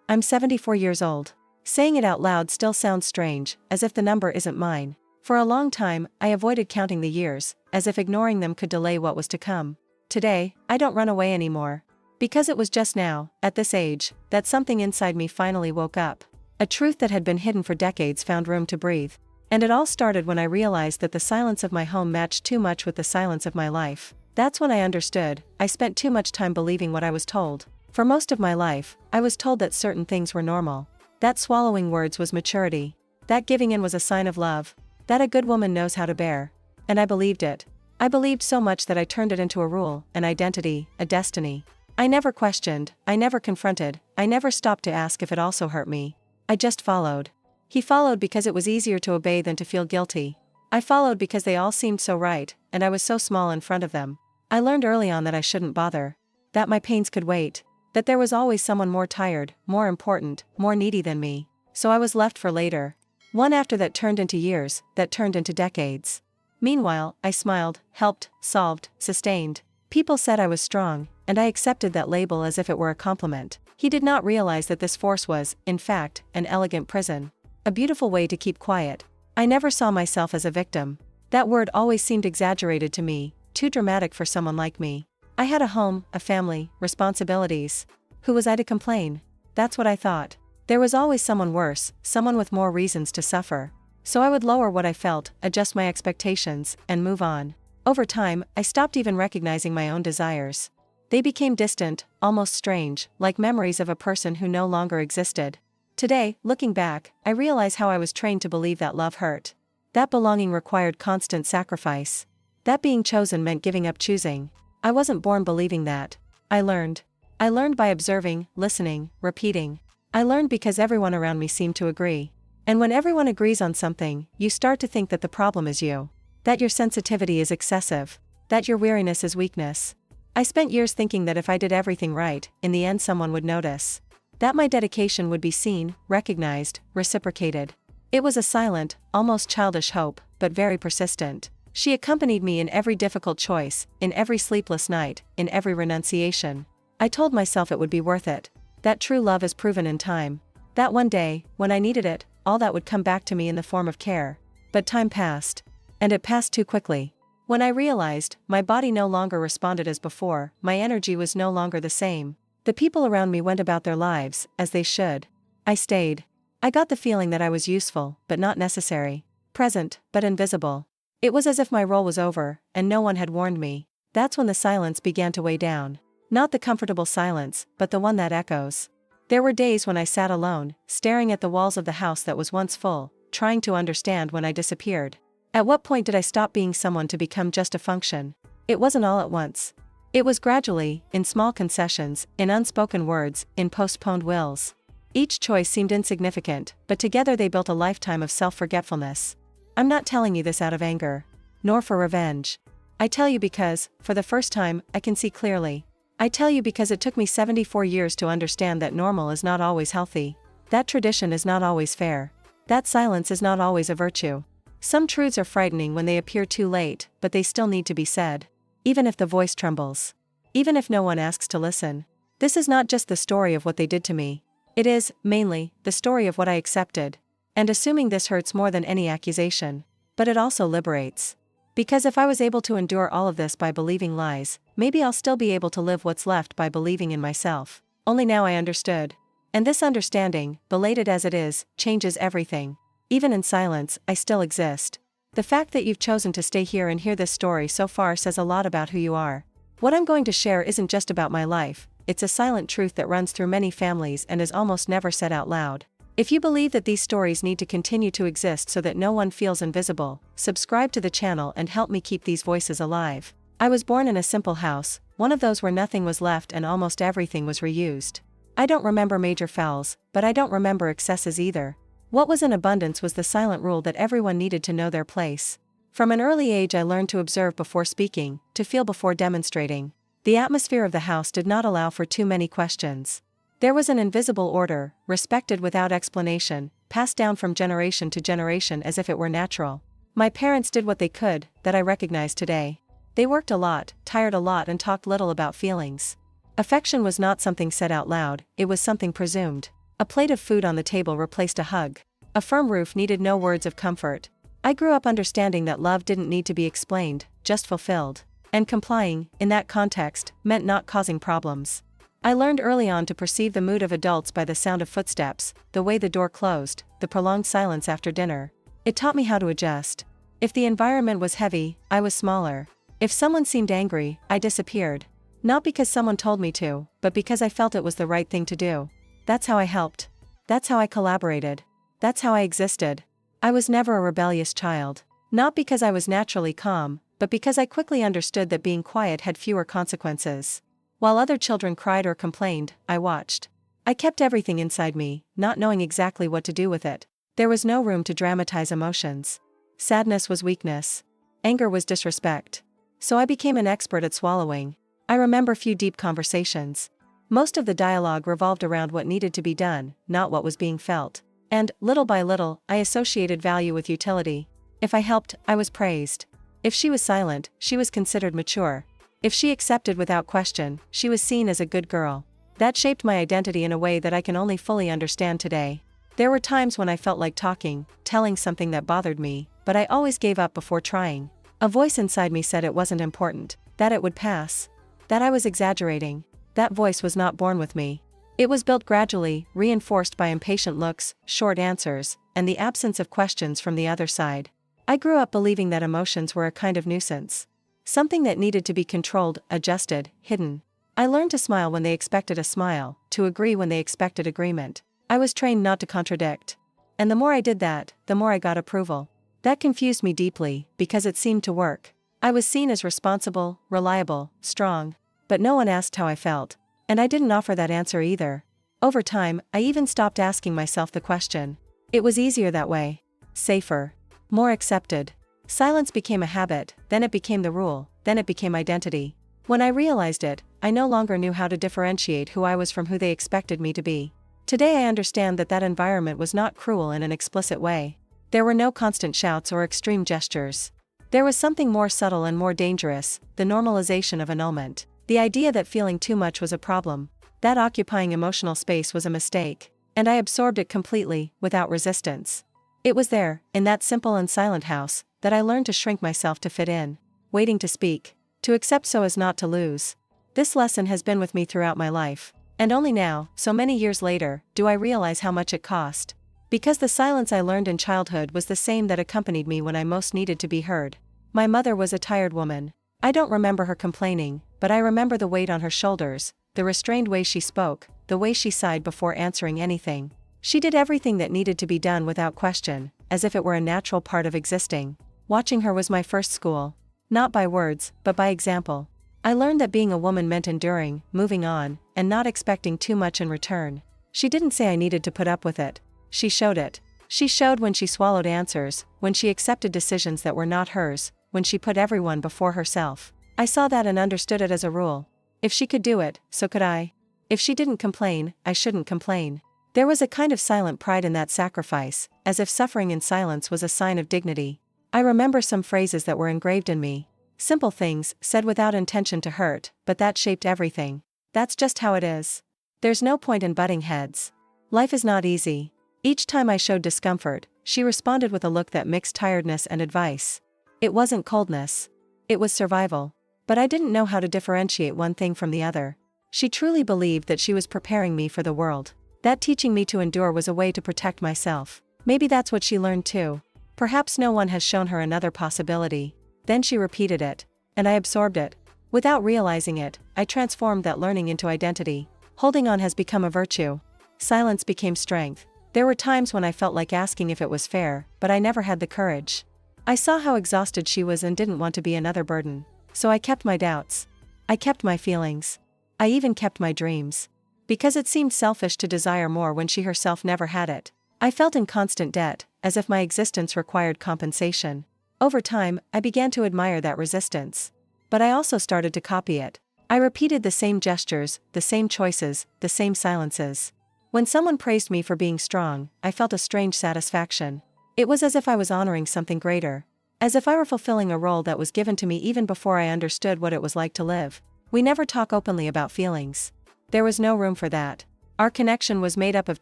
I'm 74 years old. Saying it out loud still sounds strange, as if the number isn't mine. For a long time, I avoided counting the years, as if ignoring them could delay what was to come. Today, I don't run away anymore. Because it was just now, at this age, that something inside me finally woke up. A truth that had been hidden for decades found room to breathe. And it all started when I realized that the silence of my home matched too much with the silence of my life. That's when I understood. I spent too much time believing what I was told. For most of my life, I was told that certain things were normal. That swallowing words was maturity. That giving in was a sign of love. That a good woman knows how to bear. And I believed it. I believed so much that I turned it into a rule, an identity, a destiny. I never questioned, I never confronted, I never stopped to ask if it also hurt me. I just followed. He followed because it was easier to obey than to feel guilty. I followed because they all seemed so right, and I was so small in front of them. I learned early on that I shouldn't bother. That my pains could wait. That there was always someone more tired, more important, more needy than me. So I was left for later. One after that turned into years, that turned into decades. Meanwhile, I smiled, helped, solved, sustained. People said I was strong, and I accepted that label as if it were a compliment. He did not realize that this force was, in fact, an elegant prison. A beautiful way to keep quiet. I never saw myself as a victim. That word always seemed exaggerated to me, too dramatic for someone like me. I had a home, a family, responsibilities. Who was I to complain? That's what I thought. There was always someone worse, someone with more reasons to suffer. So I would lower what I felt, adjust my expectations, and move on. Over time, I stopped even recognizing my own desires. They became distant, almost strange, like memories of a person who no longer existed. Today, looking back, I realize how I was trained to believe that love hurt. That belonging required constant sacrifice. That being chosen meant giving up choosing. I wasn't born believing that. I learned. I learned by observing, listening, repeating. I learned because everyone around me seemed to agree. And when everyone agrees on something, you start to think that the problem is you. That your sensitivity is excessive. That your weariness is weakness. I spent years thinking that if I did everything right, in the end someone would notice. That my dedication would be seen, recognized, reciprocated. It was a silent, almost childish hope, but very persistent. She accompanied me in every difficult choice, in every sleepless night, in every renunciation. I told myself it would be worth it. That true love is proven in time. That one day, when I needed it, all that would come back to me in the form of care. But time passed. And it passed too quickly. When I realized, my body no longer responded as before, my energy was no longer the same. The people around me went about their lives, as they should. I stayed. I got the feeling that I was useful, but not necessary. Present, but invisible. It was as if my role was over, and no one had warned me. That's when the silence began to weigh down. Not the comfortable silence, but the one that echoes. There were days when I sat alone, staring at the walls of the house that was once full, trying to understand when I disappeared. At what point did I stop being someone to become just a function? It wasn't all at once. It was gradually, in small concessions, in unspoken words, in postponed wills. Each choice seemed insignificant, but together they built a lifetime of self-forgetfulness. I'm not telling you this out of anger. Nor for revenge. I tell you because, for the first time, I can see clearly. I tell you because it took me 74 years to understand that normal is not always healthy. That tradition is not always fair. That silence is not always a virtue. Some truths are frightening when they appear too late, but they still need to be said. Even if the voice trembles. Even if no one asks to listen. This is not just the story of what they did to me. It is, mainly, the story of what I accepted. And assuming this hurts more than any accusation. But it also liberates. Because if I was able to endure all of this by believing lies, maybe I'll still be able to live what's left by believing in myself. Only now I understood. And this understanding, belated as it is, changes everything. Even in silence, I still exist. The fact that you've chosen to stay here and hear this story so far says a lot about who you are. What I'm going to share isn't just about my life, it's a silent truth that runs through many families and is almost never said out loud. If you believe that these stories need to continue to exist so that no one feels invisible, subscribe to the channel and help me keep these voices alive. I was born in a simple house, one of those where nothing was left and almost everything was reused. I don't remember major fouls, but I don't remember excesses either. What was in abundance was the silent rule that everyone needed to know their place. From an early age I learned to observe before speaking, to feel before demonstrating. The atmosphere of the house did not allow for too many questions. There was an invisible order, respected without explanation, passed down from generation to generation as if it were natural. My parents did what they could, that I recognize today. They worked a lot, tired a lot and talked little about feelings. Affection was not something said out loud, it was something presumed. A plate of food on the table replaced a hug. A firm roof needed no words of comfort. I grew up understanding that love didn't need to be explained, just fulfilled. And complying, in that context, meant not causing problems. I learned early on to perceive the mood of adults by the sound of footsteps, the way the door closed, the prolonged silence after dinner. It taught me how to adjust. If the environment was heavy, I was smaller. If someone seemed angry, I disappeared. Not because someone told me to, but because I felt it was the right thing to do. That's how I helped. That's how I collaborated. That's how I existed. I was never a rebellious child. Not because I was naturally calm, but because I quickly understood that being quiet had fewer consequences. While other children cried or complained, I watched. I kept everything inside me, not knowing exactly what to do with it. There was no room to dramatize emotions. Sadness was weakness. Anger was disrespect. So I became an expert at swallowing. I remember few deep conversations. Most of the dialogue revolved around what needed to be done, not what was being felt. And, little by little, I associated value with utility. If I helped, I was praised. If she was silent, she was considered mature. If she accepted without question, she was seen as a good girl. That shaped my identity in a way that I can only fully understand today. There were times when I felt like talking, telling something that bothered me, but I always gave up before trying. A voice inside me said it wasn't important, that it would pass, that I was exaggerating. That voice was not born with me. It was built gradually, reinforced by impatient looks, short answers, and the absence of questions from the other side. I grew up believing that emotions were a kind of nuisance. Something that needed to be controlled, adjusted, hidden. I learned to smile when they expected a smile, to agree when they expected agreement. I was trained not to contradict. And the more I did that, the more I got approval. That confused me deeply, because it seemed to work. I was seen as responsible, reliable, strong. But no one asked how I felt. And I didn't offer that answer either. Over time, I even stopped asking myself the question. It was easier that way. Safer. More accepted. Silence became a habit, then it became the rule, then it became identity. When I realized it, I no longer knew how to differentiate who I was from who they expected me to be. Today I understand that that environment was not cruel in an explicit way. There were no constant shouts or extreme gestures. There was something more subtle and more dangerous, the normalization of annulment. The idea that feeling too much was a problem, that occupying emotional space was a mistake, and I absorbed it completely, without resistance. It was there, in that simple and silent house, that I learned to shrink myself to fit in, waiting to speak, to accept so as not to lose. This lesson has been with me throughout my life, and only now, so many years later, do I realize how much it cost. Because the silence I learned in childhood was the same that accompanied me when I most needed to be heard. My mother was a tired woman. I don't remember her complaining, but I remember the weight on her shoulders, the restrained way she spoke, the way she sighed before answering anything. She did everything that needed to be done without question, as if it were a natural part of existing. Watching her was my first school. Not by words, but by example. I learned that being a woman meant enduring, moving on, and not expecting too much in return. She didn't say I needed to put up with it. She showed it. She showed when she swallowed answers, when she accepted decisions that were not hers, when she put everyone before herself. I saw that and understood it as a rule. If she could do it, so could I. If she didn't complain, I shouldn't complain. There was a kind of silent pride in that sacrifice, as if suffering in silence was a sign of dignity. I remember some phrases that were engraved in me. Simple things, said without intention to hurt, but that shaped everything. That's just how it is. There's no point in butting heads. Life is not easy. Each time I showed discomfort, she responded with a look that mixed tiredness and advice. It wasn't coldness. It was survival. But I didn't know how to differentiate one thing from the other. She truly believed that she was preparing me for the world. That teaching me to endure was a way to protect myself. Maybe that's what she learned too. Perhaps no one has shown her another possibility. Then she repeated it, and I absorbed it. Without realizing it, I transformed that learning into identity. Holding on has become a virtue. Silence became strength. There were times when I felt like asking if it was fair, but I never had the courage. I saw how exhausted she was and didn't want to be another burden. So I kept my doubts. I kept my feelings. I even kept my dreams. Because it seemed selfish to desire more when she herself never had it. I felt in constant debt, as if my existence required compensation. Over time, I began to admire that resistance. But I also started to copy it. I repeated the same gestures, the same choices, the same silences. When someone praised me for being strong, I felt a strange satisfaction. It was as if I was honoring something greater. As if I were fulfilling a role that was given to me even before I understood what it was like to live. We never talk openly about feelings. There was no room for that. Our connection was made up of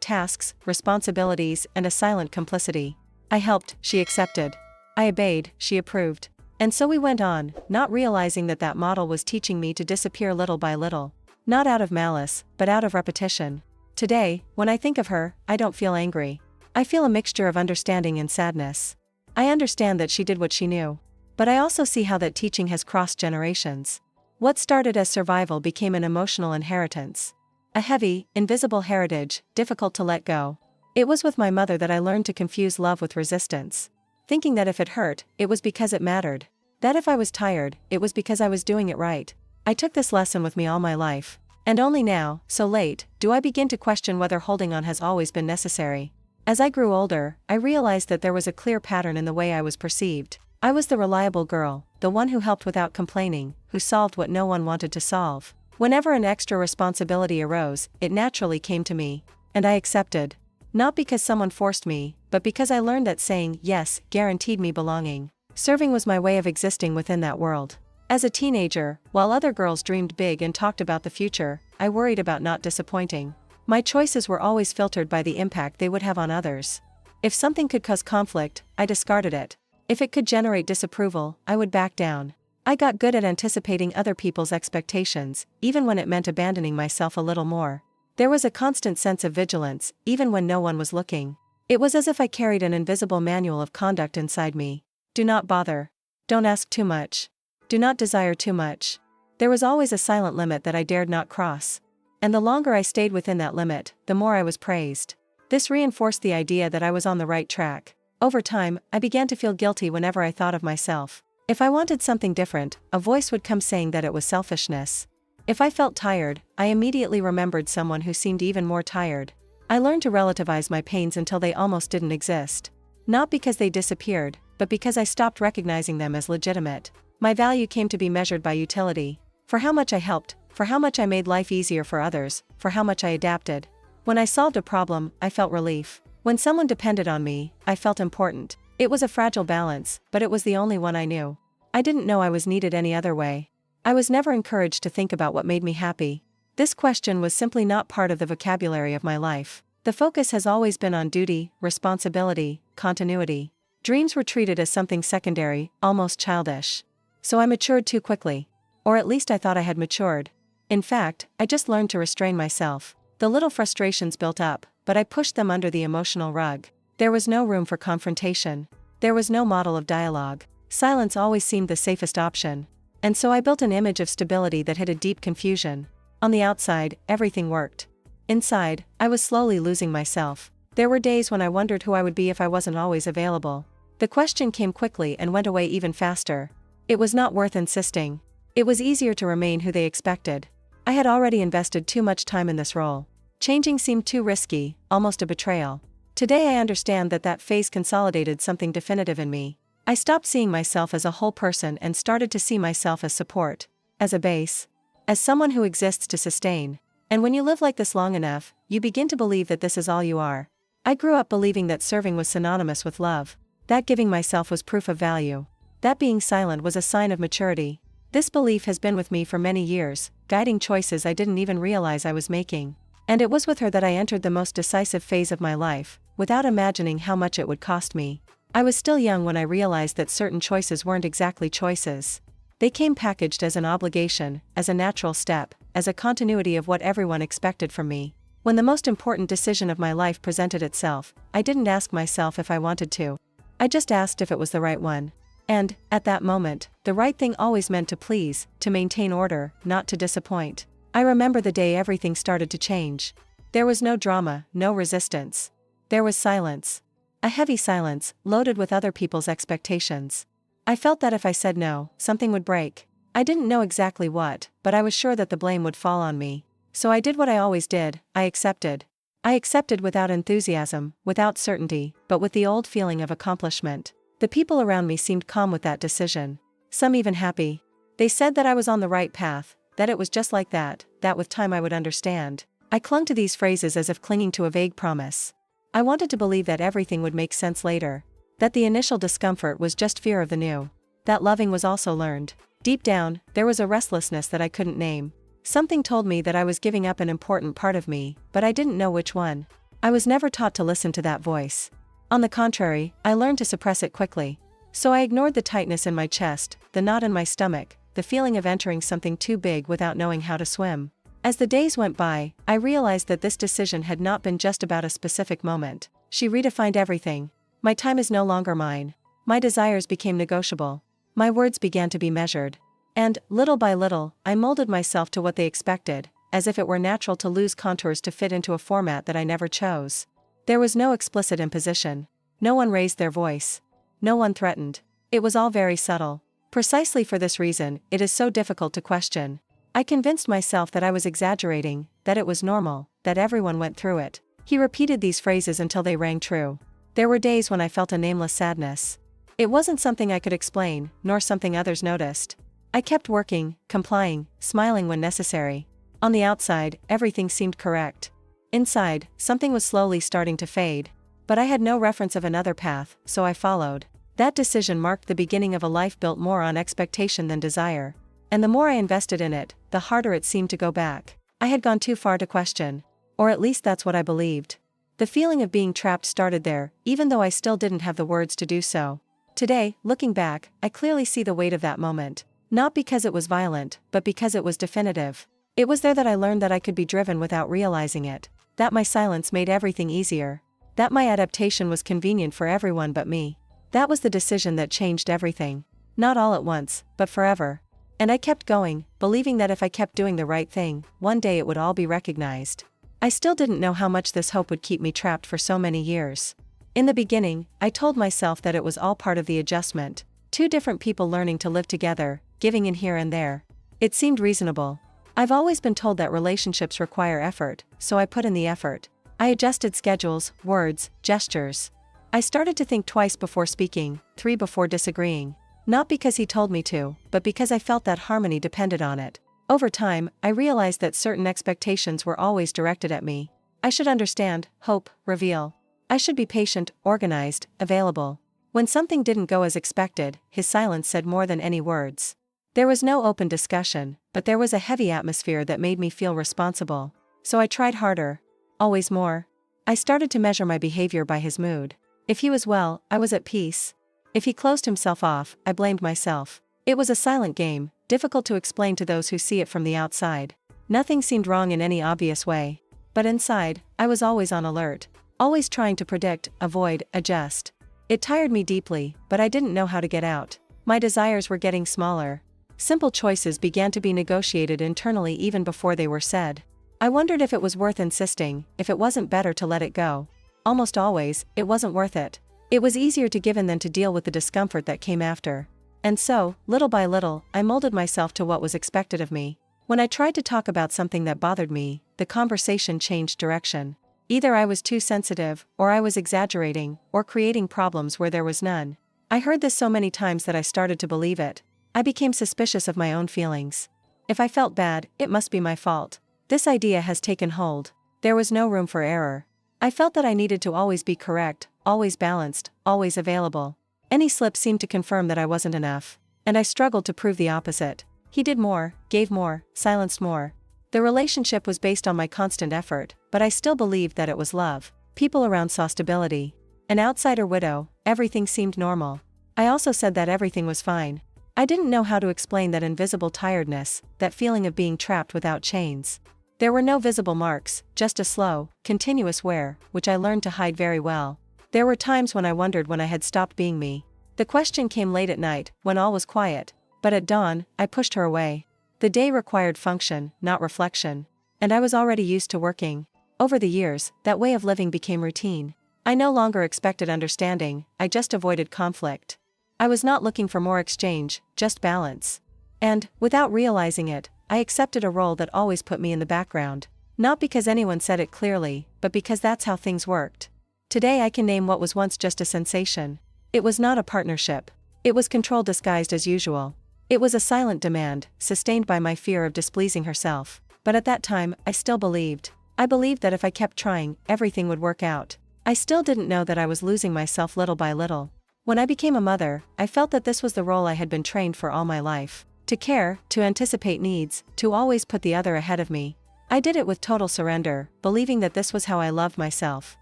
tasks, responsibilities, and a silent complicity. I helped, she accepted. I obeyed, she approved. And so we went on, not realizing that that model was teaching me to disappear little by little. Not out of malice, but out of repetition. Today, when I think of her, I don't feel angry. I feel a mixture of understanding and sadness. I understand that she did what she knew. But I also see how that teaching has crossed generations. What started as survival became an emotional inheritance. A heavy, invisible heritage, difficult to let go. It was with my mother that I learned to confuse love with resistance. Thinking that if it hurt, it was because it mattered. That if I was tired, it was because I was doing it right. I took this lesson with me all my life. And only now, so late, do I begin to question whether holding on has always been necessary. As I grew older, I realized that there was a clear pattern in the way I was perceived. I was the reliable girl, the one who helped without complaining, who solved what no one wanted to solve. Whenever an extra responsibility arose, it naturally came to me. And I accepted. Not because someone forced me, but because I learned that saying yes guaranteed me belonging. Serving was my way of existing within that world. As a teenager, while other girls dreamed big and talked about the future, I worried about not disappointing. My choices were always filtered by the impact they would have on others. If something could cause conflict, I discarded it. If it could generate disapproval, I would back down. I got good at anticipating other people's expectations, even when it meant abandoning myself a little more. There was a constant sense of vigilance, even when no one was looking. It was as if I carried an invisible manual of conduct inside me. Do not bother. Don't ask too much. Do not desire too much. There was always a silent limit that I dared not cross. And the longer I stayed within that limit, the more I was praised. This reinforced the idea that I was on the right track. Over time, I began to feel guilty whenever I thought of myself. If I wanted something different, a voice would come saying that it was selfishness. If I felt tired, I immediately remembered someone who seemed even more tired. I learned to relativize my pains until they almost didn't exist. Not because they disappeared, but because I stopped recognizing them as legitimate. My value came to be measured by utility. For how much I helped, for how much I made life easier for others, for how much I adapted. When I solved a problem, I felt relief. When someone depended on me, I felt important. It was a fragile balance, but it was the only one I knew. I didn't know I was needed any other way. I was never encouraged to think about what made me happy. This question was simply not part of the vocabulary of my life. The focus has always been on duty, responsibility, continuity. Dreams were treated as something secondary, almost childish. So I matured too quickly. Or at least I thought I had matured. In fact, I just learned to restrain myself. The little frustrations built up, but I pushed them under the emotional rug. There was no room for confrontation. There was no model of dialogue. Silence always seemed the safest option. And so I built an image of stability that hid a deep confusion. On the outside, everything worked. Inside, I was slowly losing myself. There were days when I wondered who I would be if I wasn't always available. The question came quickly and went away even faster. It was not worth insisting. It was easier to remain who they expected. I had already invested too much time in this role. Changing seemed too risky, almost a betrayal. Today I understand that that phase consolidated something definitive in me. I stopped seeing myself as a whole person and started to see myself as support, as a base, as someone who exists to sustain. And when you live like this long enough, you begin to believe that this is all you are. I grew up believing that serving was synonymous with love, that giving myself was proof of value, that being silent was a sign of maturity. This belief has been with me for many years, guiding choices I didn't even realize I was making. And it was with her that I entered the most decisive phase of my life, without imagining how much it would cost me. I was still young when I realized that certain choices weren't exactly choices. They came packaged as an obligation, as a natural step, as a continuity of what everyone expected from me. When the most important decision of my life presented itself, I didn't ask myself if I wanted to. I just asked if it was the right one. And, at that moment, the right thing always meant to please, to maintain order, not to disappoint. I remember the day everything started to change. There was no drama, no resistance. There was silence. A heavy silence, loaded with other people's expectations. I felt that if I said no, something would break. I didn't know exactly what, but I was sure that the blame would fall on me. So I did what I always did, I accepted. I accepted without enthusiasm, without certainty, but with the old feeling of accomplishment. The people around me seemed calm with that decision. Some even happy. They said that I was on the right path, that it was just like that with time I would understand. I clung to these phrases as if clinging to a vague promise. I wanted to believe that everything would make sense later. That the initial discomfort was just fear of the new. That loving was also learned. Deep down, there was a restlessness that I couldn't name. Something told me that I was giving up an important part of me, but I didn't know which one. I was never taught to listen to that voice. On the contrary, I learned to suppress it quickly. So I ignored the tightness in my chest, the knot in my stomach, the feeling of entering something too big without knowing how to swim. As the days went by, I realized that this decision had not been just about a specific moment. She redefined everything. My time is no longer mine. My desires became negotiable. My words began to be measured. And, little by little, I molded myself to what they expected, as if it were natural to lose contours to fit into a format that I never chose. There was no explicit imposition. No one raised their voice. No one threatened. It was all very subtle. Precisely for this reason, it is so difficult to question. I convinced myself that I was exaggerating, that it was normal, that everyone went through it. He repeated these phrases until they rang true. There were days when I felt a nameless sadness. It wasn't something I could explain, nor something others noticed. I kept working, complying, smiling when necessary. On the outside, everything seemed correct. Inside, something was slowly starting to fade. But I had no reference of another path, so I followed. That decision marked the beginning of a life built more on expectation than desire. And the more I invested in it, the harder it seemed to go back. I had gone too far to question. Or at least that's what I believed. The feeling of being trapped started there, even though I still didn't have the words to do so. Today, looking back, I clearly see the weight of that moment. Not because it was violent, but because it was definitive. It was there that I learned that I could be driven without realizing it. That my silence made everything easier. That my adaptation was convenient for everyone but me. That was the decision that changed everything. Not all at once, but forever. And I kept going, believing that if I kept doing the right thing, one day it would all be recognized. I still didn't know how much this hope would keep me trapped for so many years. In the beginning, I told myself that it was all part of the adjustment. Two different people learning to live together, giving in here and there. It seemed reasonable. I've always been told that relationships require effort, so I put in the effort. I adjusted schedules, words, gestures. I started to think twice before speaking, three before disagreeing. Not because he told me to, but because I felt that harmony depended on it. Over time, I realized that certain expectations were always directed at me. I should understand, hope, reveal. I should be patient, organized, available. When something didn't go as expected, his silence said more than any words. There was no open discussion, but there was a heavy atmosphere that made me feel responsible. So I tried harder. Always more. I started to measure my behavior by his mood. If he was well, I was at peace. If he closed himself off, I blamed myself. It was a silent game, difficult to explain to those who see it from the outside. Nothing seemed wrong in any obvious way. But inside, I was always on alert. Always trying to predict, avoid, adjust. It tired me deeply, but I didn't know how to get out. My desires were getting smaller. Simple choices began to be negotiated internally even before they were said. I wondered if it was worth insisting, if it wasn't better to let it go. Almost always, it wasn't worth it. It was easier to give in than to deal with the discomfort that came after. And so, little by little, I molded myself to what was expected of me. When I tried to talk about something that bothered me, the conversation changed direction. Either I was too sensitive, or I was exaggerating, or creating problems where there was none. I heard this so many times that I started to believe it. I became suspicious of my own feelings. If I felt bad, it must be my fault. This idea has taken hold. There was no room for error. I felt that I needed to always be correct, always balanced, always available. Any slip seemed to confirm that I wasn't enough. And I struggled to prove the opposite. He did more, gave more, silenced more. The relationship was based on my constant effort, but I still believed that it was love. People around saw stability. An outsider widow, everything seemed normal. I also said that everything was fine. I didn't know how to explain that invisible tiredness, that feeling of being trapped without chains. There were no visible marks, just a slow, continuous wear, which I learned to hide very well. There were times when I wondered when I had stopped being me. The question came late at night, when all was quiet. But at dawn, I pushed her away. The day required function, not reflection. And I was already used to working. Over the years, that way of living became routine. I no longer expected understanding, I just avoided conflict. I was not looking for more exchange, just balance. And, without realizing it, I accepted a role that always put me in the background. Not because anyone said it clearly, but because that's how things worked. Today I can name what was once just a sensation. It was not a partnership. It was control disguised as usual. It was a silent demand, sustained by my fear of displeasing herself. But at that time, I still believed. I believed that if I kept trying, everything would work out. I still didn't know that I was losing myself little by little. When I became a mother, I felt that this was the role I had been trained for all my life. To care, to anticipate needs, to always put the other ahead of me. I did it with total surrender, believing that this was how I loved myself.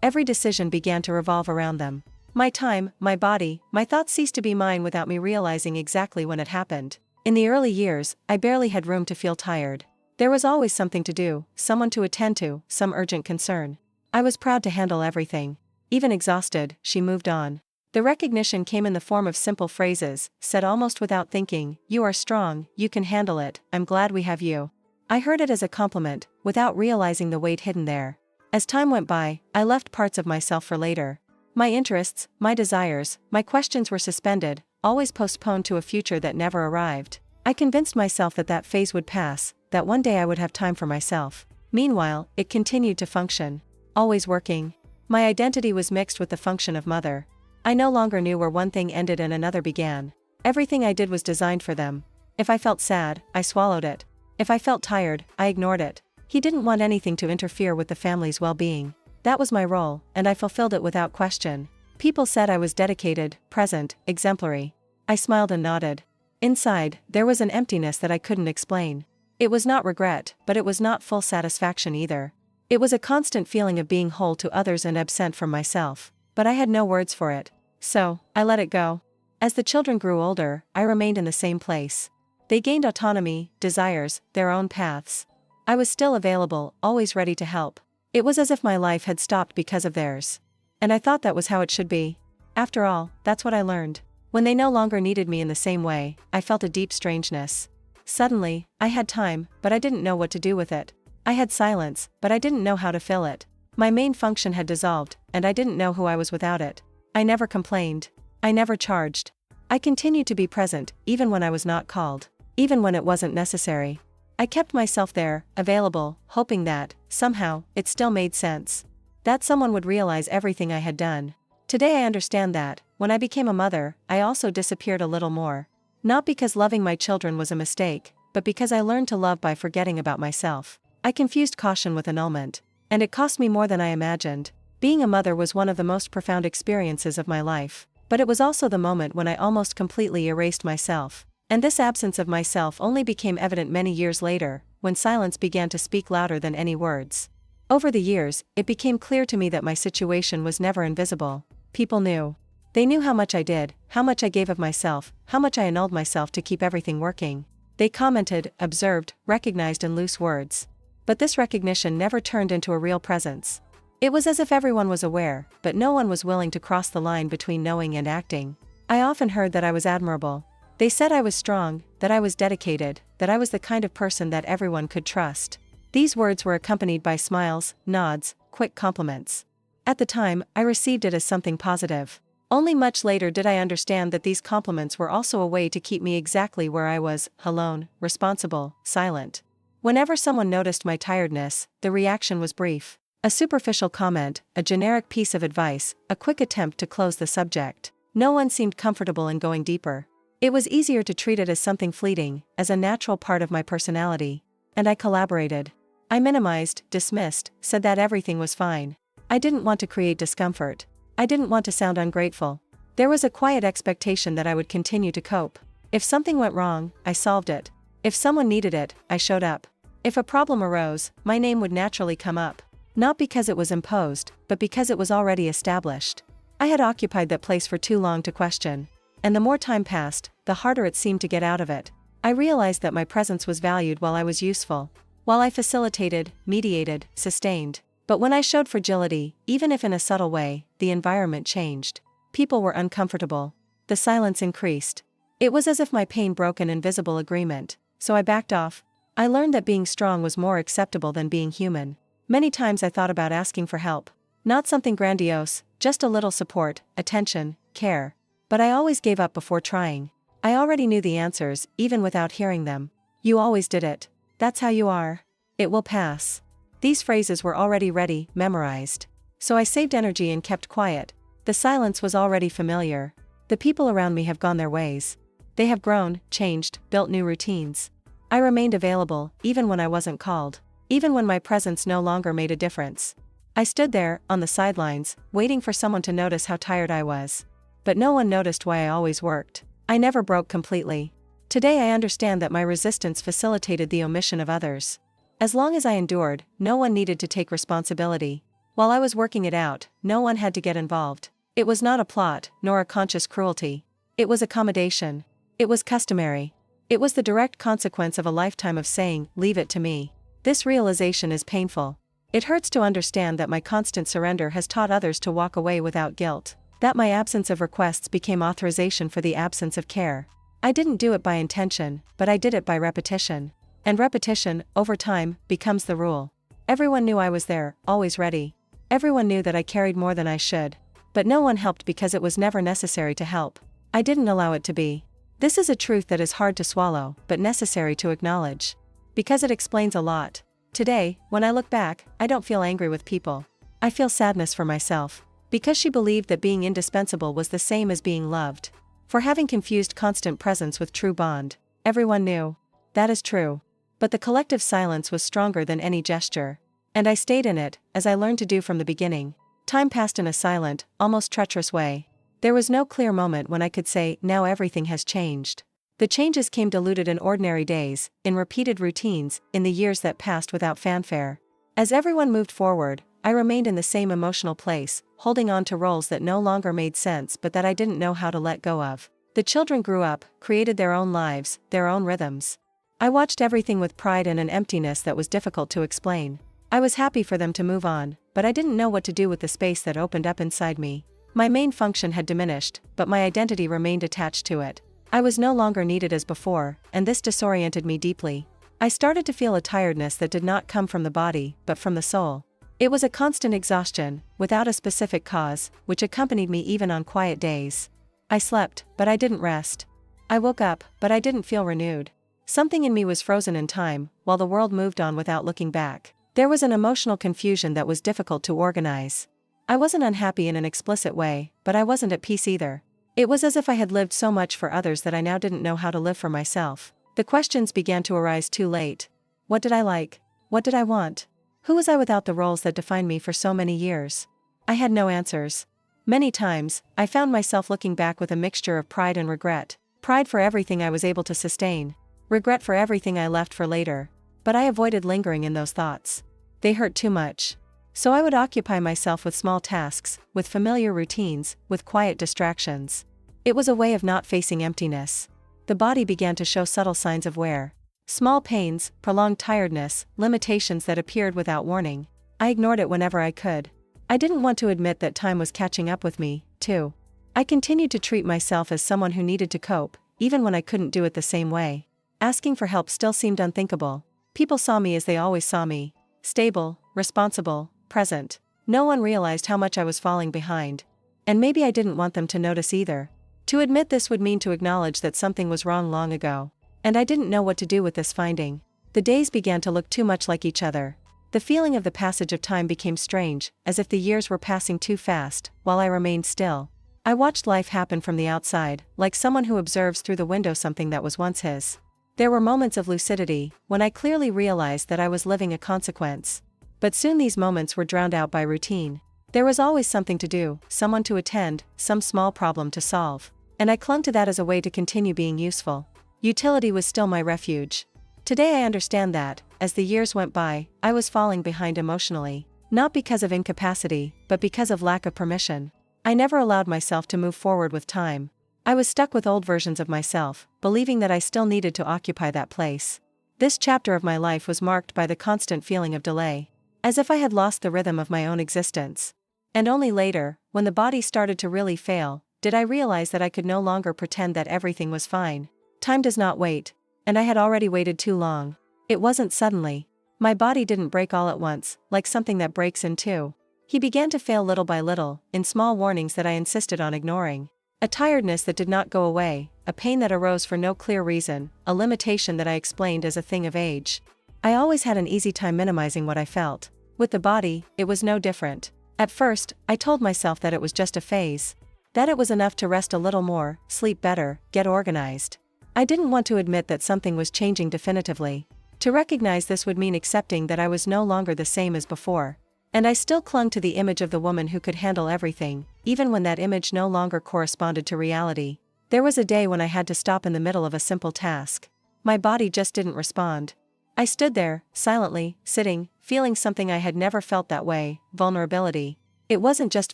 Every decision began to revolve around them. My time, my body, my thoughts ceased to be mine without me realizing exactly when it happened. In the early years, I barely had room to feel tired. There was always something to do, someone to attend to, some urgent concern. I was proud to handle everything. Even exhausted, she moved on. The recognition came in the form of simple phrases, said almost without thinking: "You are strong, you can handle it, I'm glad we have you." I heard it as a compliment, without realizing the weight hidden there. As time went by, I left parts of myself for later. My interests, my desires, my questions were suspended, always postponed to a future that never arrived. I convinced myself that that phase would pass, that one day I would have time for myself. Meanwhile, it continued to function. Always working. My identity was mixed with the function of mother. I no longer knew where one thing ended and another began. Everything I did was designed for them. If I felt sad, I swallowed it. If I felt tired, I ignored it. He didn't want anything to interfere with the family's well-being. That was my role, and I fulfilled it without question. People said I was dedicated, present, exemplary. I smiled and nodded. Inside, there was an emptiness that I couldn't explain. It was not regret, but it was not full satisfaction either. It was a constant feeling of being whole to others and absent from myself. But I had no words for it. So, I let it go. As the children grew older, I remained in the same place. They gained autonomy, desires, their own paths. I was still available, always ready to help. It was as if my life had stopped because of theirs. And I thought that was how it should be. After all, that's what I learned. When they no longer needed me in the same way, I felt a deep strangeness. Suddenly, I had time, but I didn't know what to do with it. I had silence, but I didn't know how to fill it. My main function had dissolved, and I didn't know who I was without it. I never complained. I never charged. I continued to be present, even when I was not called. Even when it wasn't necessary. I kept myself there, available, hoping that, somehow, it still made sense. That someone would realize everything I had done. Today I understand that, when I became a mother, I also disappeared a little more. Not because loving my children was a mistake, but because I learned to love by forgetting about myself. I confused caution with annulment. And it cost me more than I imagined. Being a mother was one of the most profound experiences of my life. But it was also the moment when I almost completely erased myself. And this absence of myself only became evident many years later, when silence began to speak louder than any words. Over the years, it became clear to me that my situation was never invisible. People knew. They knew how much I did, how much I gave of myself, how much I annulled myself to keep everything working. They commented, observed, recognized in loose words. But this recognition never turned into a real presence. It was as if everyone was aware, but no one was willing to cross the line between knowing and acting. I often heard that I was admirable. They said I was strong, that I was dedicated, that I was the kind of person that everyone could trust. These words were accompanied by smiles, nods, quick compliments. At the time, I received it as something positive. Only much later did I understand that these compliments were also a way to keep me exactly where I was, alone, responsible, silent. Whenever someone noticed my tiredness, the reaction was brief. A superficial comment, a generic piece of advice, a quick attempt to close the subject. No one seemed comfortable in going deeper. It was easier to treat it as something fleeting, as a natural part of my personality. And I collaborated. I minimized, dismissed, said that everything was fine. I didn't want to create discomfort. I didn't want to sound ungrateful. There was a quiet expectation that I would continue to cope. If something went wrong, I solved it. If someone needed it, I showed up. If a problem arose, my name would naturally come up. Not because it was imposed, but because it was already established. I had occupied that place for too long to question. And the more time passed, the harder it seemed to get out of it. I realized that my presence was valued while I was useful. While I facilitated, mediated, sustained. But when I showed fragility, even if in a subtle way, the environment changed. People were uncomfortable. The silence increased. It was as if my pain broke an invisible agreement, so I backed off. I learned that being strong was more acceptable than being human. Many times I thought about asking for help. Not something grandiose, just a little support, attention, care. But I always gave up before trying. I already knew the answers, even without hearing them. You always did it. That's how you are. It will pass. These phrases were already ready, memorized. So I saved energy and kept quiet. The silence was already familiar. The people around me have gone their ways. They have grown, changed, built new routines. I remained available, even when I wasn't called. Even when my presence no longer made a difference. I stood there, on the sidelines, waiting for someone to notice how tired I was. But no one noticed why I always worked. I never broke completely. Today I understand that my resistance facilitated the omission of others. As long as I endured, no one needed to take responsibility. While I was working it out, no one had to get involved. It was not a plot, nor a conscious cruelty. It was accommodation. It was customary. It was the direct consequence of a lifetime of saying, "Leave it to me." This realization is painful. It hurts to understand that my constant surrender has taught others to walk away without guilt, that my absence of requests became authorization for the absence of care. I didn't do it by intention, but I did it by repetition. And repetition, over time, becomes the rule. Everyone knew I was there, always ready. Everyone knew that I carried more than I should. But no one helped because it was never necessary to help. I didn't allow it to be. This is a truth that is hard to swallow, but necessary to acknowledge. Because it explains a lot. Today, when I look back, I don't feel angry with people. I feel sadness for myself. Because she believed that being indispensable was the same as being loved. For having confused constant presence with true bond. Everyone knew. That is true. But the collective silence was stronger than any gesture. And I stayed in it, as I learned to do from the beginning. Time passed in a silent, almost treacherous way. There was no clear moment when I could say, now everything has changed. The changes came diluted in ordinary days, in repeated routines, in the years that passed without fanfare. As everyone moved forward, I remained in the same emotional place, holding on to roles that no longer made sense but that I didn't know how to let go of. The children grew up, created their own lives, their own rhythms. I watched everything with pride and an emptiness that was difficult to explain. I was happy for them to move on, but I didn't know what to do with the space that opened up inside me. My main function had diminished, but my identity remained attached to it. I was no longer needed as before, and this disoriented me deeply. I started to feel a tiredness that did not come from the body, but from the soul. It was a constant exhaustion, without a specific cause, which accompanied me even on quiet days. I slept, but I didn't rest. I woke up, but I didn't feel renewed. Something in me was frozen in time, while the world moved on without looking back. There was an emotional confusion that was difficult to organize. I wasn't unhappy in an explicit way, but I wasn't at peace either. It was as if I had lived so much for others that I now didn't know how to live for myself. The questions began to arise too late. What did I like? What did I want? Who was I without the roles that defined me for so many years? I had no answers. Many times, I found myself looking back with a mixture of pride and regret. Pride for everything I was able to sustain. Regret for everything I left for later. But I avoided lingering in those thoughts. They hurt too much. So I would occupy myself with small tasks, with familiar routines, with quiet distractions. It was a way of not facing emptiness. The body began to show subtle signs of wear. Small pains, prolonged tiredness, limitations that appeared without warning. I ignored it whenever I could. I didn't want to admit that time was catching up with me, too. I continued to treat myself as someone who needed to cope, even when I couldn't do it the same way. Asking for help still seemed unthinkable. People saw me as they always saw me. Stable, responsible, present. No one realized how much I was falling behind. And maybe I didn't want them to notice either. To admit this would mean to acknowledge that something was wrong long ago. And I didn't know what to do with this finding. The days began to look too much like each other. The feeling of the passage of time became strange, as if the years were passing too fast, while I remained still. I watched life happen from the outside, like someone who observes through the window something that was once his. There were moments of lucidity, when I clearly realized that I was living a consequence. But soon these moments were drowned out by routine. There was always something to do, someone to attend, some small problem to solve. And I clung to that as a way to continue being useful. Utility was still my refuge. Today I understand that, as the years went by, I was falling behind emotionally. Not because of incapacity, but because of lack of permission. I never allowed myself to move forward with time. I was stuck with old versions of myself, believing that I still needed to occupy that place. This chapter of my life was marked by the constant feeling of delay. As if I had lost the rhythm of my own existence. And only later, when the body started to really fail, did I realize that I could no longer pretend that everything was fine. Time does not wait. And I had already waited too long. It wasn't suddenly. My body didn't break all at once, like something that breaks in two. He began to fail little by little, in small warnings that I insisted on ignoring. A tiredness that did not go away, a pain that arose for no clear reason, a limitation that I explained as a thing of age. I always had an easy time minimizing what I felt. With the body, it was no different. At first, I told myself that it was just a phase. That it was enough to rest a little more, sleep better, get organized. I didn't want to admit that something was changing definitively. To recognize this would mean accepting that I was no longer the same as before. And I still clung to the image of the woman who could handle everything, even when that image no longer corresponded to reality. There was a day when I had to stop in the middle of a simple task. My body just didn't respond. I stood there, silently, sitting, feeling something I had never felt that way: vulnerability. It wasn't just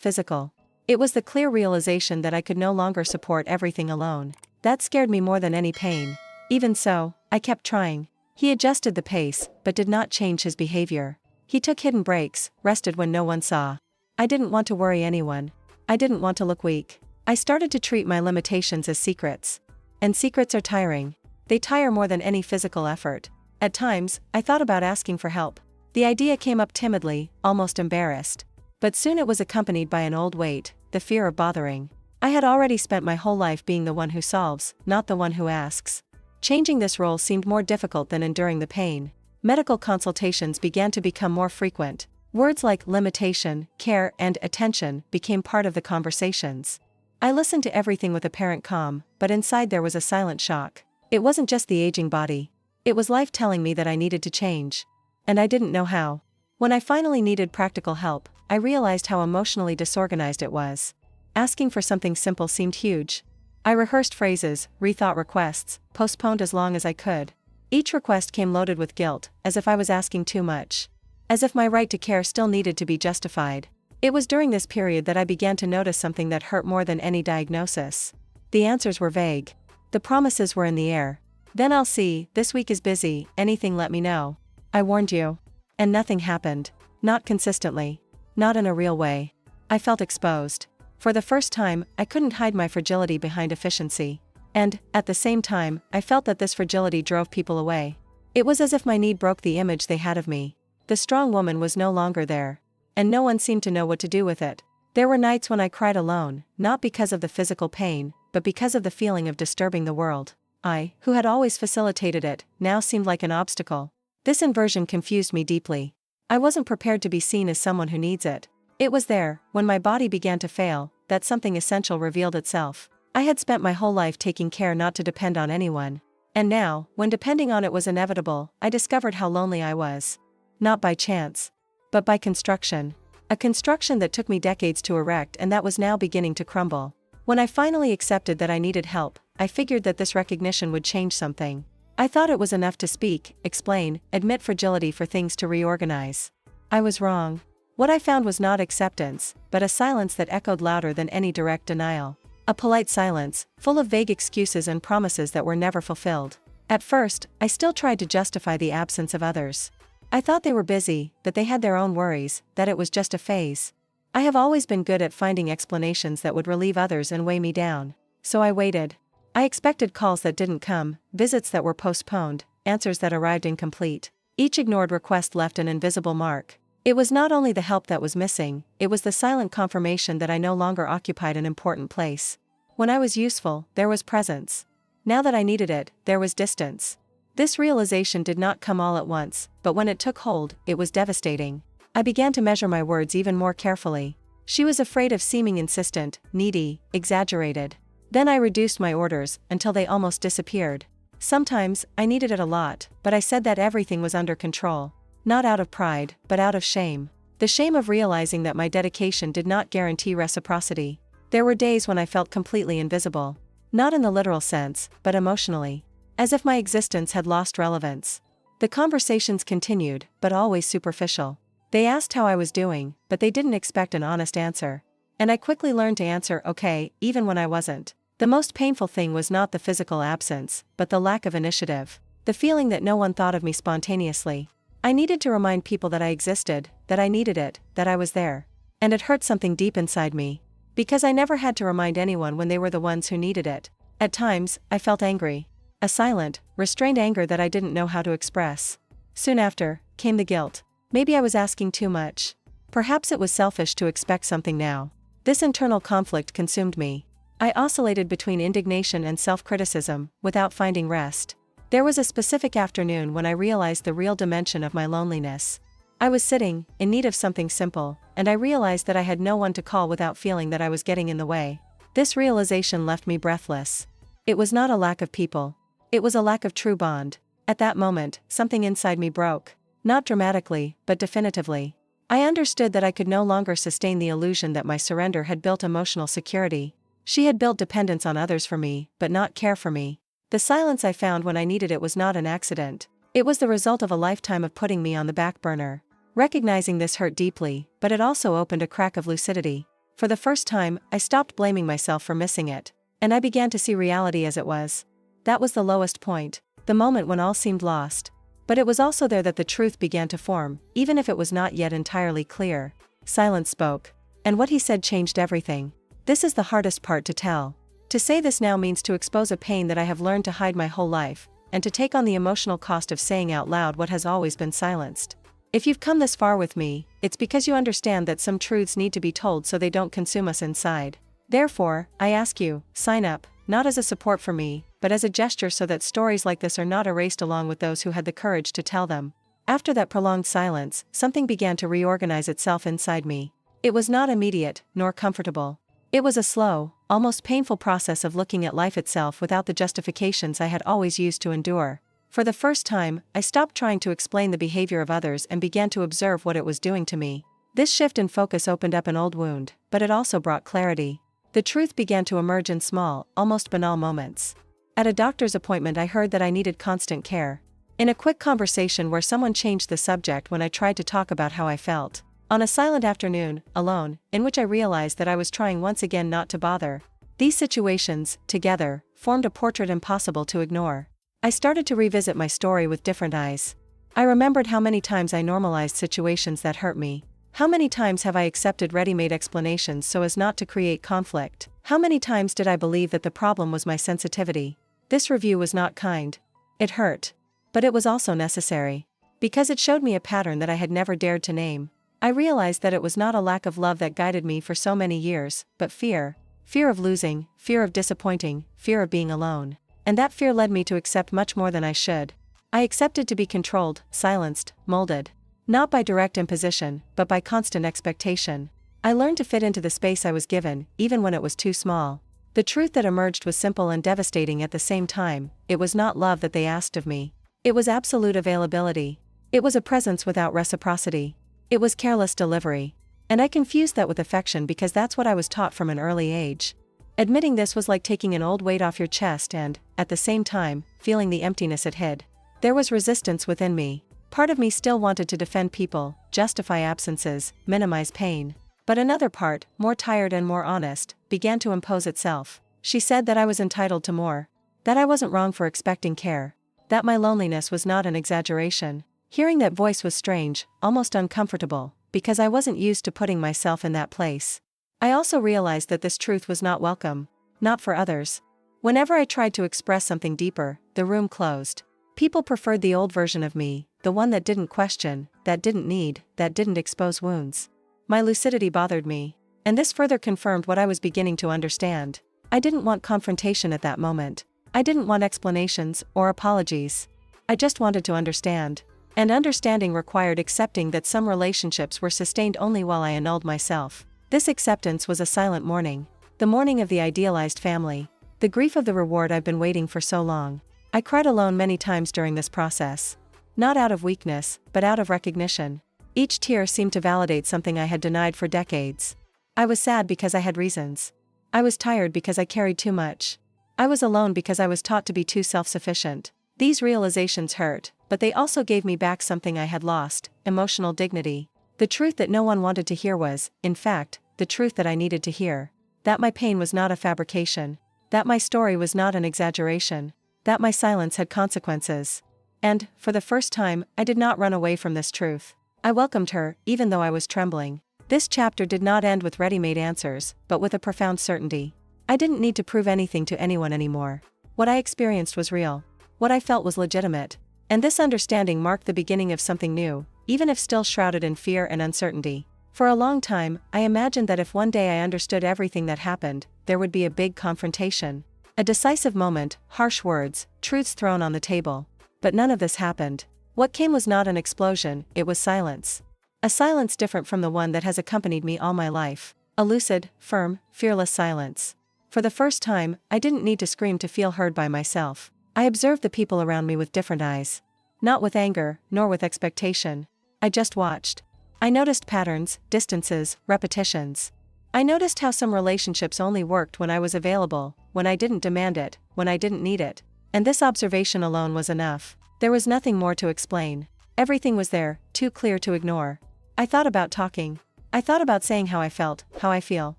physical. It was the clear realization that I could no longer support everything alone. That scared me more than any pain. Even so, I kept trying. He adjusted the pace, but did not change his behavior. He took hidden breaks, rested when no one saw. I didn't want to worry anyone. I didn't want to look weak. I started to treat my limitations as secrets. And secrets are tiring. They tire more than any physical effort. At times, I thought about asking for help. The idea came up timidly, almost embarrassed. But soon it was accompanied by an old weight, the fear of bothering. I had already spent my whole life being the one who solves, not the one who asks. Changing this role seemed more difficult than enduring the pain. Medical consultations began to become more frequent. Words like limitation, care, and attention became part of the conversations. I listened to everything with apparent calm, but inside there was a silent shock. It wasn't just the aging body. It was life telling me that I needed to change. And I didn't know how. When I finally needed practical help, I realized how emotionally disorganized it was. Asking for something simple seemed huge. I rehearsed phrases, rethought requests, postponed as long as I could. Each request came loaded with guilt, as if I was asking too much. As if my right to care still needed to be justified. It was during this period that I began to notice something that hurt more than any diagnosis. The answers were vague. The promises were in the air. Then I'll see, this week is busy, anything let me know. I warned you. And nothing happened. Not consistently. Not in a real way. I felt exposed. For the first time, I couldn't hide my fragility behind efficiency. And, at the same time, I felt that this fragility drove people away. It was as if my need broke the image they had of me. The strong woman was no longer there. And no one seemed to know what to do with it. There were nights when I cried alone, not because of the physical pain, but because of the feeling of disturbing the world. I, who had always facilitated it, now seemed like an obstacle. This inversion confused me deeply. I wasn't prepared to be seen as someone who needs it. It was there, when my body began to fail, that something essential revealed itself. I had spent my whole life taking care not to depend on anyone. And now, when depending on it was inevitable, I discovered how lonely I was. Not by chance. But by construction. A construction that took me decades to erect and that was now beginning to crumble. When I finally accepted that I needed help, I figured that this recognition would change something. I thought it was enough to speak, explain, admit fragility for things to reorganize. I was wrong. What I found was not acceptance, but a silence that echoed louder than any direct denial. A polite silence, full of vague excuses and promises that were never fulfilled. At first, I still tried to justify the absence of others. I thought they were busy, that they had their own worries, that it was just a phase. I have always been good at finding explanations that would relieve others and weigh me down. So I waited. I expected calls that didn't come, visits that were postponed, answers that arrived incomplete. Each ignored request left an invisible mark. It was not only the help that was missing, it was the silent confirmation that I no longer occupied an important place. When I was useful, there was presence. Now that I needed it, there was distance. This realization did not come all at once, but when it took hold, it was devastating. I began to measure my words even more carefully. She was afraid of seeming insistent, needy, exaggerated. Then I reduced my orders, until they almost disappeared. Sometimes, I needed it a lot, but I said that everything was under control. Not out of pride, but out of shame. The shame of realizing that my dedication did not guarantee reciprocity. There were days when I felt completely invisible. Not in the literal sense, but emotionally. As if my existence had lost relevance. The conversations continued, but always superficial. They asked how I was doing, but they didn't expect an honest answer. And I quickly learned to answer okay, even when I wasn't. The most painful thing was not the physical absence, but the lack of initiative. The feeling that no one thought of me spontaneously. I needed to remind people that I existed, that I needed it, that I was there. And it hurt something deep inside me. Because I never had to remind anyone when they were the ones who needed it. At times, I felt angry. A silent, restrained anger that I didn't know how to express. Soon after, came the guilt. Maybe I was asking too much. Perhaps it was selfish to expect something now. This internal conflict consumed me. I oscillated between indignation and self-criticism, without finding rest. There was a specific afternoon when I realized the real dimension of my loneliness. I was sitting, in need of something simple, and I realized that I had no one to call without feeling that I was getting in the way. This realization left me breathless. It was not a lack of people. It was a lack of true bond. At that moment, something inside me broke. Not dramatically, but definitively. I understood that I could no longer sustain the illusion that my surrender had built emotional security. She had built dependence on others for me, but not care for me. The silence I found when I needed it was not an accident. It was the result of a lifetime of putting me on the back burner. Recognizing this hurt deeply, but it also opened a crack of lucidity. For the first time, I stopped blaming myself for missing it, and I began to see reality as it was. That was the lowest point, the moment when all seemed lost. But it was also there that the truth began to form, even if it was not yet entirely clear. Silence spoke. And what he said changed everything. This is the hardest part to tell. To say this now means to expose a pain that I have learned to hide my whole life, and to take on the emotional cost of saying out loud what has always been silenced. If you've come this far with me, it's because you understand that some truths need to be told so they don't consume us inside. Therefore, I ask you, sign up, not as a support for me, but as a gesture so that stories like this are not erased along with those who had the courage to tell them. After that prolonged silence, something began to reorganize itself inside me. It was not immediate, nor comfortable. It was a slow, almost painful process of looking at life itself without the justifications I had always used to endure. For the first time, I stopped trying to explain the behavior of others and began to observe what it was doing to me. This shift in focus opened up an old wound, but it also brought clarity. The truth began to emerge in small, almost banal moments. At a doctor's appointment, I heard that I needed constant care. In a quick conversation where someone changed the subject when I tried to talk about how I felt. On a silent afternoon, alone, in which I realized that I was trying once again not to bother. These situations, together, formed a portrait impossible to ignore. I started to revisit my story with different eyes. I remembered how many times I normalized situations that hurt me. How many times have I accepted ready-made explanations so as not to create conflict? How many times did I believe that the problem was my sensitivity? This review was not kind. It hurt. But it was also necessary. Because it showed me a pattern that I had never dared to name. I realized that it was not a lack of love that guided me for so many years, but fear. Fear of losing, fear of disappointing, fear of being alone. And that fear led me to accept much more than I should. I accepted to be controlled, silenced, molded. Not by direct imposition, but by constant expectation. I learned to fit into the space I was given, even when it was too small. The truth that emerged was simple and devastating at the same time. It was not love that they asked of me. It was absolute availability. It was a presence without reciprocity. It was careless delivery. And I confused that with affection because that's what I was taught from an early age. Admitting this was like taking an old weight off your chest and, at the same time, feeling the emptiness it hid. There was resistance within me. Part of me still wanted to defend people, justify absences, minimize pain. But another part, more tired and more honest, began to impose itself. She said that I was entitled to more. That I wasn't wrong for expecting care. That my loneliness was not an exaggeration. Hearing that voice was strange, almost uncomfortable, because I wasn't used to putting myself in that place. I also realized that this truth was not welcome. Not for others. Whenever I tried to express something deeper, the room closed. People preferred the old version of me, the one that didn't question, that didn't need, that didn't expose wounds. My lucidity bothered me. And this further confirmed what I was beginning to understand. I didn't want confrontation at that moment. I didn't want explanations or apologies. I just wanted to understand. And understanding required accepting that some relationships were sustained only while I annulled myself. This acceptance was a silent mourning. The mourning of the idealized family. The grief of the reward I've been waiting for so long. I cried alone many times during this process. Not out of weakness, but out of recognition. Each tear seemed to validate something I had denied for decades. I was sad because I had reasons. I was tired because I carried too much. I was alone because I was taught to be too self-sufficient. These realizations hurt, but they also gave me back something I had lost, emotional dignity. The truth that no one wanted to hear was, in fact, the truth that I needed to hear. That my pain was not a fabrication. That my story was not an exaggeration. That my silence had consequences. And, for the first time, I did not run away from this truth. I welcomed her, even though I was trembling. This chapter did not end with ready-made answers, but with a profound certainty. I didn't need to prove anything to anyone anymore. What I experienced was real. What I felt was legitimate. And this understanding marked the beginning of something new, even if still shrouded in fear and uncertainty. For a long time, I imagined that if one day I understood everything that happened, there would be a big confrontation. A decisive moment, harsh words, truths thrown on the table. But none of this happened. What came was not an explosion, it was silence. A silence different from the one that has accompanied me all my life. A lucid, firm, fearless silence. For the first time, I didn't need to scream to feel heard by myself. I observed the people around me with different eyes. Not with anger, nor with expectation. I just watched. I noticed patterns, distances, repetitions. I noticed how some relationships only worked when I was available, when I didn't demand it, when I didn't need it. And this observation alone was enough. There was nothing more to explain. Everything was there, too clear to ignore. I thought about talking. I thought about saying how I felt, how I feel.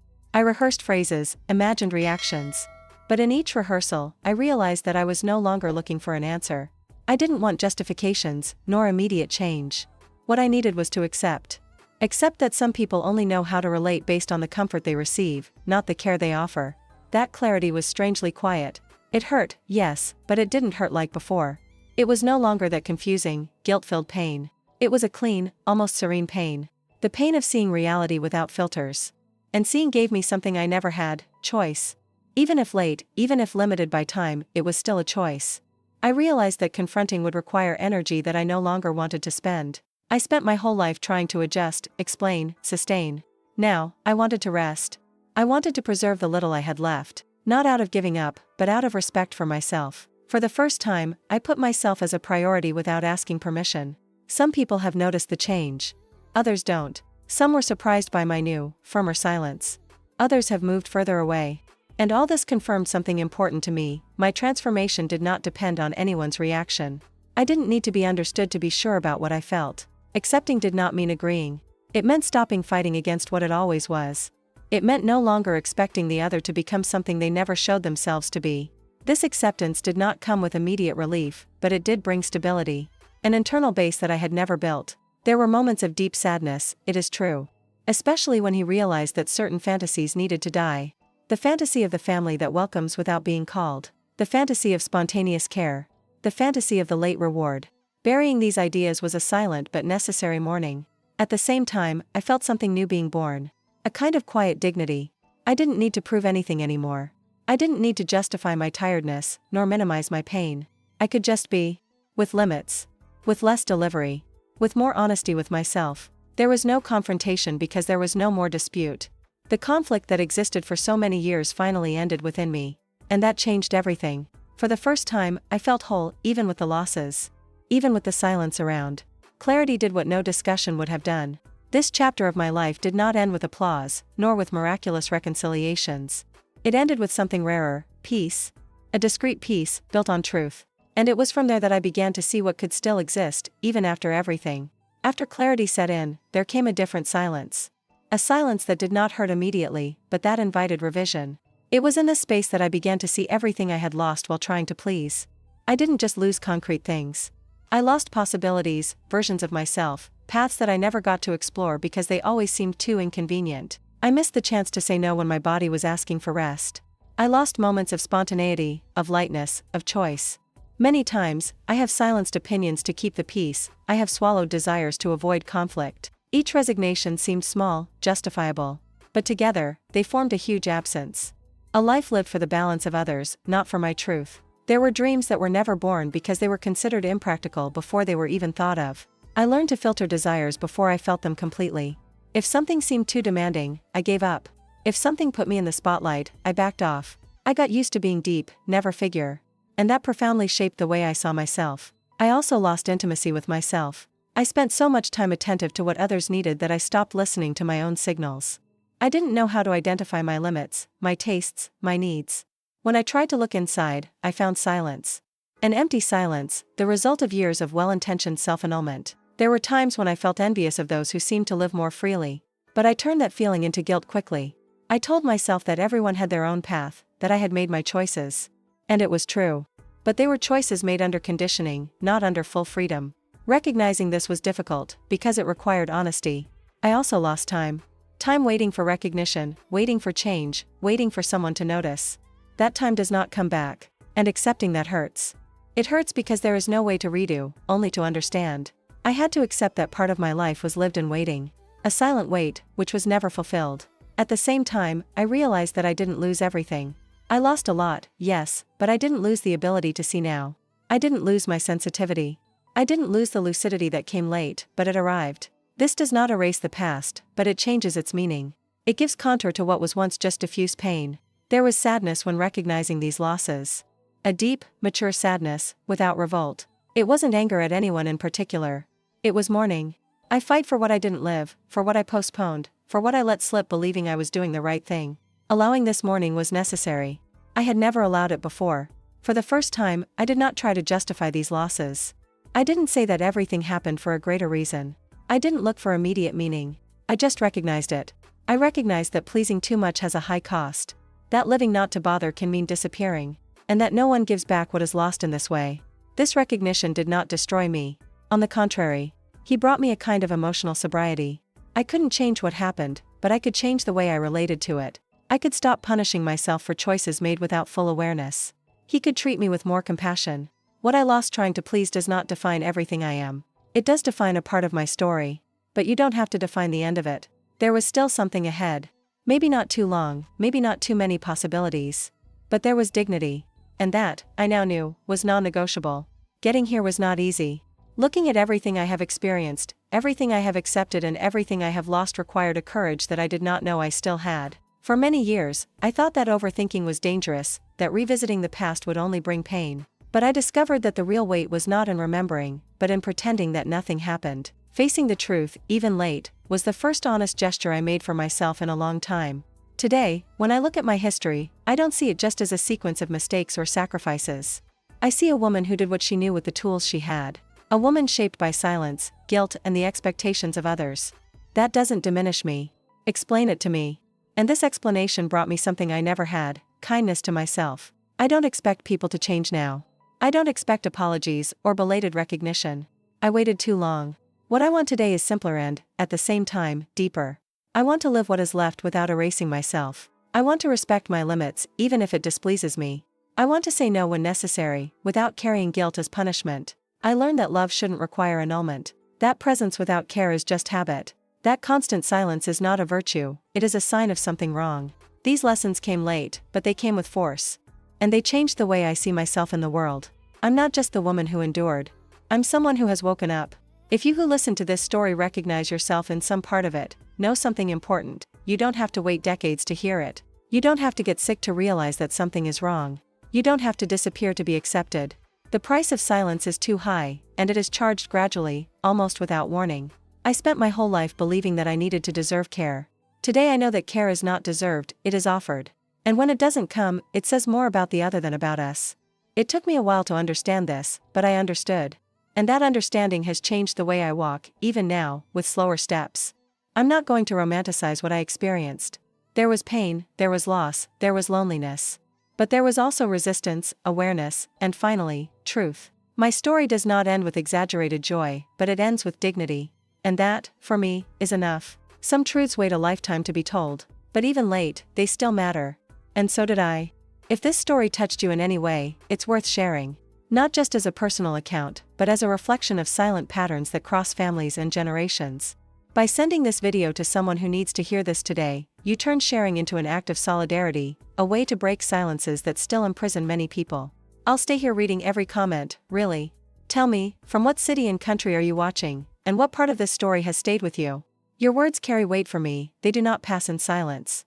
I rehearsed phrases, imagined reactions. But in each rehearsal, I realized that I was no longer looking for an answer. I didn't want justifications, nor immediate change. What I needed was to accept. Accept that some people only know how to relate based on the comfort they receive, not the care they offer. That clarity was strangely quiet. It hurt, yes, but it didn't hurt like before. It was no longer that confusing, guilt-filled pain. It was a clean, almost serene pain. The pain of seeing reality without filters. And seeing gave me something I never had, choice. Even if late, even if limited by time, it was still a choice. I realized that confronting would require energy that I no longer wanted to spend. I spent my whole life trying to adjust, explain, sustain. Now, I wanted to rest. I wanted to preserve the little I had left, not out of giving up, but out of respect for myself. For the first time, I put myself as a priority without asking permission. Some people have noticed the change. Others don't. Some were surprised by my new, firmer silence. Others have moved further away. And all this confirmed something important to me. My transformation did not depend on anyone's reaction. I didn't need to be understood to be sure about what I felt. Accepting did not mean agreeing. It meant stopping fighting against what it always was. It meant no longer expecting the other to become something they never showed themselves to be. This acceptance did not come with immediate relief, but it did bring stability. An internal base that I had never built. There were moments of deep sadness, it is true. Especially when he realized that certain fantasies needed to die. The fantasy of the family that welcomes without being called. The fantasy of spontaneous care. The fantasy of the late reward. Burying these ideas was a silent but necessary mourning. At the same time, I felt something new being born. A kind of quiet dignity. I didn't need to prove anything anymore. I didn't need to justify my tiredness, nor minimize my pain. I could just be. With limits. With less delivery. With more honesty with myself. There was no confrontation because there was no more dispute. The conflict that existed for so many years finally ended within me. And that changed everything. For the first time, I felt whole, even with the losses. Even with the silence around. Clarity did what no discussion would have done. This chapter of my life did not end with applause, nor with miraculous reconciliations. It ended with something rarer, peace. A discreet peace, built on truth. And it was from there that I began to see what could still exist, even after everything. After clarity set in, there came a different silence. A silence that did not hurt immediately, but that invited revision. It was in this space that I began to see everything I had lost while trying to please. I didn't just lose concrete things. I lost possibilities, versions of myself, paths that I never got to explore because they always seemed too inconvenient. I missed the chance to say no when my body was asking for rest. I lost moments of spontaneity, of lightness, of choice. Many times, I have silenced opinions to keep the peace. I have swallowed desires to avoid conflict. Each resignation seemed small, justifiable. But together, they formed a huge absence. A life lived for the balance of others, not for my truth. There were dreams that were never born because they were considered impractical before they were even thought of. I learned to filter desires before I felt them completely. If something seemed too demanding, I gave up. If something put me in the spotlight, I backed off. I got used to being deep, never figure. And that profoundly shaped the way I saw myself. I also lost intimacy with myself. I spent so much time attentive to what others needed that I stopped listening to my own signals. I didn't know how to identify my limits, my tastes, my needs. When I tried to look inside, I found silence. An empty silence, the result of years of well-intentioned self-annulment. There were times when I felt envious of those who seemed to live more freely. But I turned that feeling into guilt quickly. I told myself that everyone had their own path, that I had made my choices. And it was true. But they were choices made under conditioning, not under full freedom. Recognizing this was difficult, because it required honesty. I also lost time. Time waiting for recognition, waiting for change, waiting for someone to notice. That time does not come back. And accepting that hurts. It hurts because there is no way to redo, only to understand. I had to accept that part of my life was lived in waiting. A silent wait, which was never fulfilled. At the same time, I realized that I didn't lose everything. I lost a lot, yes, but I didn't lose the ability to see now. I didn't lose my sensitivity. I didn't lose the lucidity that came late, but it arrived. This does not erase the past, but it changes its meaning. It gives contour to what was once just diffuse pain. There was sadness when recognizing these losses. A deep, mature sadness, without revolt. It wasn't anger at anyone in particular. It was mourning. I fight for what I didn't live, for what I postponed, for what I let slip believing I was doing the right thing. Allowing this mourning was necessary. I had never allowed it before. For the first time, I did not try to justify these losses. I didn't say that everything happened for a greater reason. I didn't look for immediate meaning. I just recognized it. I recognized that pleasing too much has a high cost. That living not to bother can mean disappearing. And that no one gives back what is lost in this way. This recognition did not destroy me. On the contrary, he brought me a kind of emotional sobriety. I couldn't change what happened, but I could change the way I related to it. I could stop punishing myself for choices made without full awareness. He could treat me with more compassion. What I lost trying to please does not define everything I am. It does define a part of my story. But you don't have to define the end of it. There was still something ahead. Maybe not too long, maybe not too many possibilities. But there was dignity. And that, I now knew, was non-negotiable. Getting here was not easy. Looking at everything I have experienced, everything I have accepted and everything I have lost required a courage that I did not know I still had. For many years, I thought that overthinking was dangerous, that revisiting the past would only bring pain. But I discovered that the real weight was not in remembering, but in pretending that nothing happened. Facing the truth, even late, was the first honest gesture I made for myself in a long time. Today, when I look at my history, I don't see it just as a sequence of mistakes or sacrifices. I see a woman who did what she knew with the tools she had. A woman shaped by silence, guilt, and the expectations of others. That doesn't diminish me. Explain it to me. And this explanation brought me something I never had: kindness to myself. I don't expect people to change now. I don't expect apologies or belated recognition. I waited too long. What I want today is simpler and, at the same time, deeper. I want to live what is left without erasing myself. I want to respect my limits, even if it displeases me. I want to say no when necessary, without carrying guilt as punishment. I learned that love shouldn't require annulment. That presence without care is just habit. That constant silence is not a virtue, it is a sign of something wrong. These lessons came late, but they came with force. And they changed the way I see myself in the world. I'm not just the woman who endured. I'm someone who has woken up. If you who listen to this story recognize yourself in some part of it, know something important: you don't have to wait decades to hear it. You don't have to get sick to realize that something is wrong. You don't have to disappear to be accepted. The price of silence is too high, and it is charged gradually, almost without warning. I spent my whole life believing that I needed to deserve care. Today I know that care is not deserved, it is offered. And when it doesn't come, it says more about the other than about us. It took me a while to understand this, but I understood. And that understanding has changed the way I walk, even now, with slower steps. I'm not going to romanticize what I experienced. There was pain, there was loss, there was loneliness. But there was also resistance, awareness, and finally, truth. My story does not end with exaggerated joy, but it ends with dignity. And that, for me, is enough. Some truths wait a lifetime to be told, but even late, they still matter. And so did I. If this story touched you in any way, it's worth sharing. Not just as a personal account, but as a reflection of silent patterns that cross families and generations. By sending this video to someone who needs to hear this today, you turn sharing into an act of solidarity, a way to break silences that still imprison many people. I'll stay here reading every comment, really. Tell me, from what city and country are you watching, and what part of this story has stayed with you? Your words carry weight for me, they do not pass in silence.